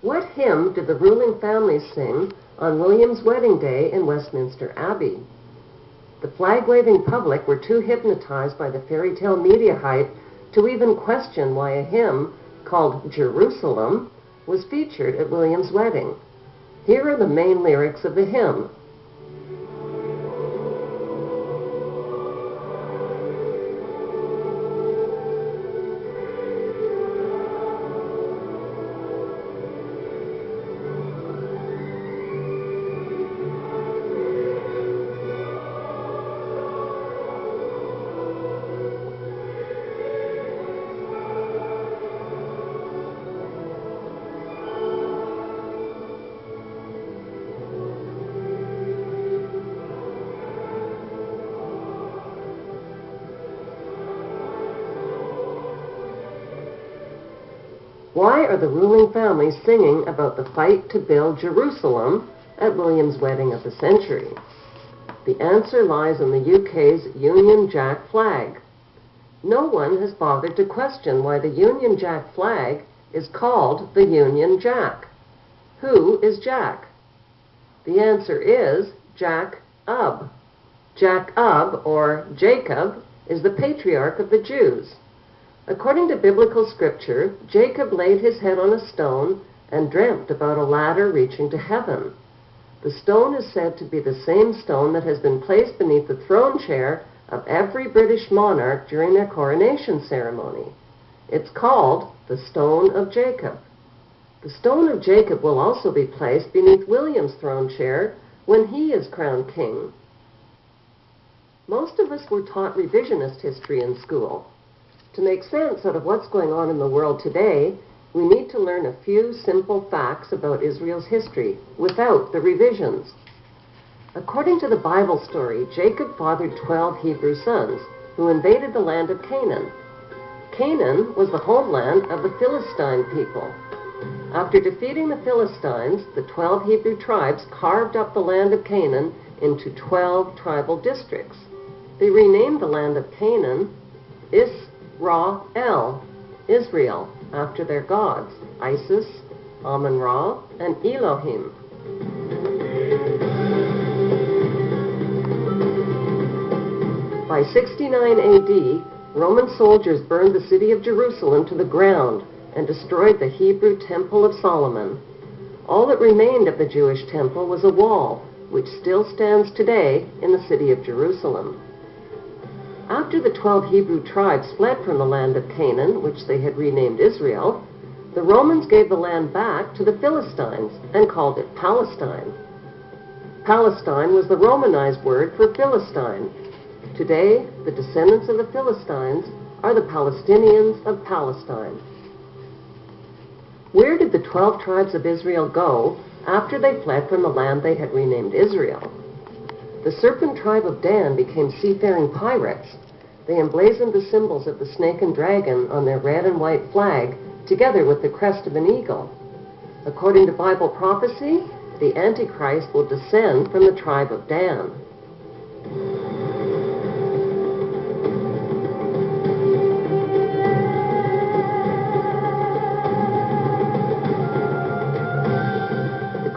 What hymn did the ruling family sing on William's wedding day in Westminster Abbey? The flag-waving public were too hypnotized by the fairy tale media hype to even question why a hymn called Jerusalem was featured at William's wedding. Here are the main lyrics of the hymn. Why are the ruling family singing about the fight to build Jerusalem at William's wedding of the century? The answer lies in the UK's Union Jack flag. No one has bothered to question why the Union Jack flag is called the Union Jack. Who is Jack? The answer is Jacob. Jacob, or Jacob, is the patriarch of the Jews. According to biblical scripture, Jacob laid his head on a stone and dreamt about a ladder reaching to heaven. The stone is said to be the same stone that has been placed beneath the throne chair of every British monarch during their coronation ceremony. It's called the Stone of Jacob. The Stone of Jacob will also be placed beneath William's throne chair when he is crowned king. Most of us were taught revisionist history in school. To make sense out of what's going on in the world today, we need to learn a few simple facts about Israel's history without the revisions. According to the Bible story, Jacob fathered 12 Hebrew sons who invaded the land of Canaan. Canaan was the homeland of the Philistine people. After defeating the Philistines, the 12 Hebrew tribes carved up the land of Canaan into 12 tribal districts. They renamed the land of Canaan Israel, after their gods, Isis, Amun-Ra, and Elohim. By 69 AD, Roman soldiers burned the city of Jerusalem to the ground and destroyed the Hebrew Temple of Solomon. All that remained of the Jewish temple was a wall, which still stands today in the city of Jerusalem. After the 12 Hebrew tribes fled from the land of Canaan, which they had renamed Israel, the Romans gave the land back to the Philistines and called it Palestine. Palestine was the Romanized word for Philistine. Today, the descendants of the Philistines are the Palestinians of Palestine. Where did the 12 tribes of Israel go after they fled from the land they had renamed Israel? The serpent tribe of Dan became seafaring pirates. They emblazoned the symbols of the snake and dragon on their red and white flag, together with the crest of an eagle. According to Bible prophecy, the Antichrist will descend from the tribe of Dan.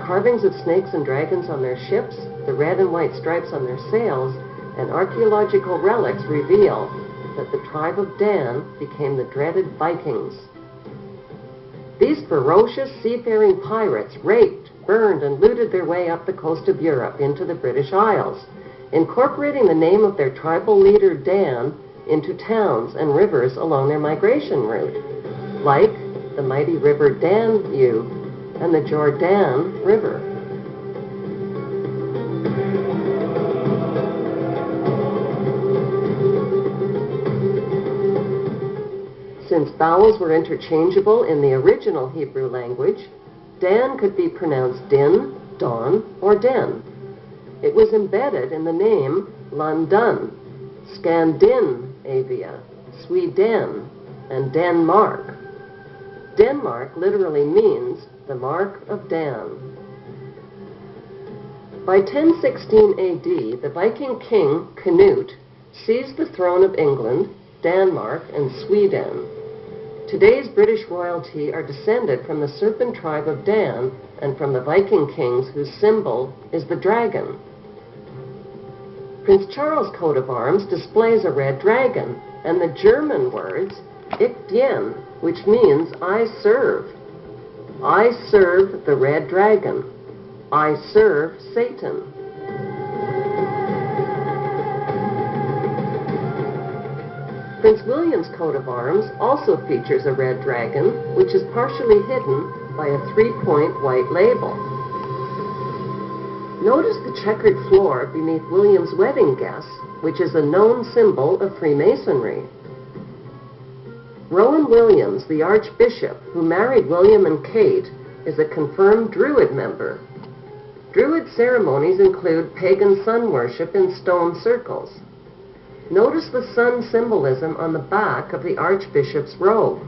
Carvings of snakes and dragons on their ships, the red and white stripes on their sails, and archaeological relics reveal that the tribe of Dan became the dreaded Vikings. These ferocious seafaring pirates raped, burned, and looted their way up the coast of Europe into the British Isles, incorporating the name of their tribal leader Dan into towns and rivers along their migration route, like the mighty river Danube and the Jordan River. Since vowels were interchangeable in the original Hebrew language, Dan could be pronounced Din, Don, or Den. It was embedded in the name London, Scandinavia, Sweden, and Denmark. Denmark literally means the mark of Dan. By 1016 AD, the Viking king Canute seized the throne of England, Denmark, and Sweden. Today's British royalty are descended from the serpent tribe of Dan and from the Viking kings whose symbol is the dragon. Prince Charles' coat of arms displays a red dragon and the German words Ich dien, which means I serve. I serve the red dragon. I serve Satan. Prince William's coat of arms also features a red dragon, which is partially hidden by a 3-point white label. Notice the checkered floor beneath William's wedding guest, which is a known symbol of Freemasonry. Rowan Williams, the Archbishop who married William and Kate, is a confirmed Druid member. Druid ceremonies include pagan sun worship in stone circles. Notice the sun symbolism on the back of the Archbishop's robe.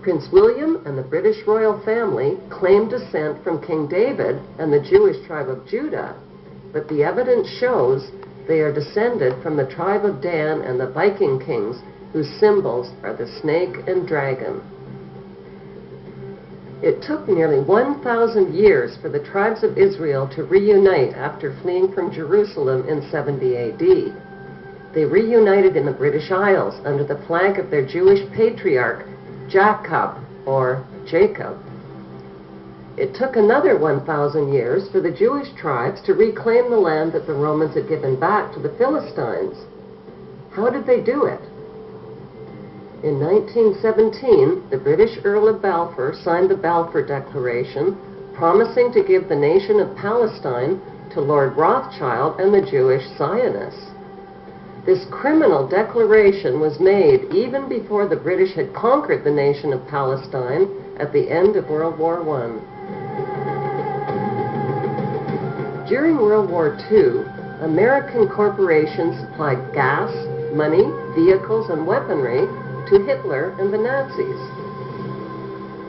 Prince William and the British royal family claim descent from King David and the Jewish tribe of Judah, but the evidence shows they are descended from the tribe of Dan and the Viking kings, whose symbols are the snake and dragon. It took nearly 1,000 years for the tribes of Israel to reunite after fleeing from Jerusalem in 70 AD. They reunited in the British Isles under the flag of their Jewish patriarch, Jacob, or Jacob. It took another 1,000 years for the Jewish tribes to reclaim the land that the Romans had given back to the Philistines. How did they do it? In 1917, the British Earl of Balfour signed the Balfour Declaration, promising to give the nation of Palestine to Lord Rothschild and the Jewish Zionists. This criminal declaration was made even before the British had conquered the nation of Palestine at the end of World War I. During World War II, American corporations supplied gas, money, vehicles, and weaponry to Hitler and the Nazis.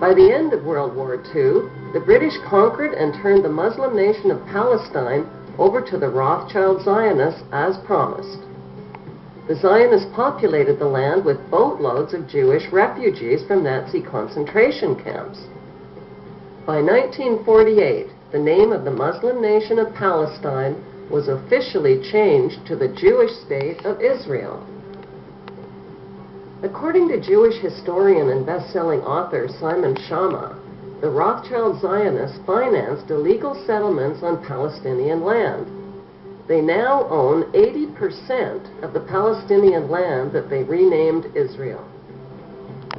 By the end of World War II, the British conquered and turned the Muslim nation of Palestine over to the Rothschild Zionists as promised. The Zionists populated the land with boatloads of Jewish refugees from Nazi concentration camps. By 1948, the name of the Muslim nation of Palestine was officially changed to the Jewish state of Israel. According to Jewish historian and best-selling author Simon Schama, the Rothschild Zionists financed illegal settlements on Palestinian land. They now own 80% of the Palestinian land that they renamed Israel.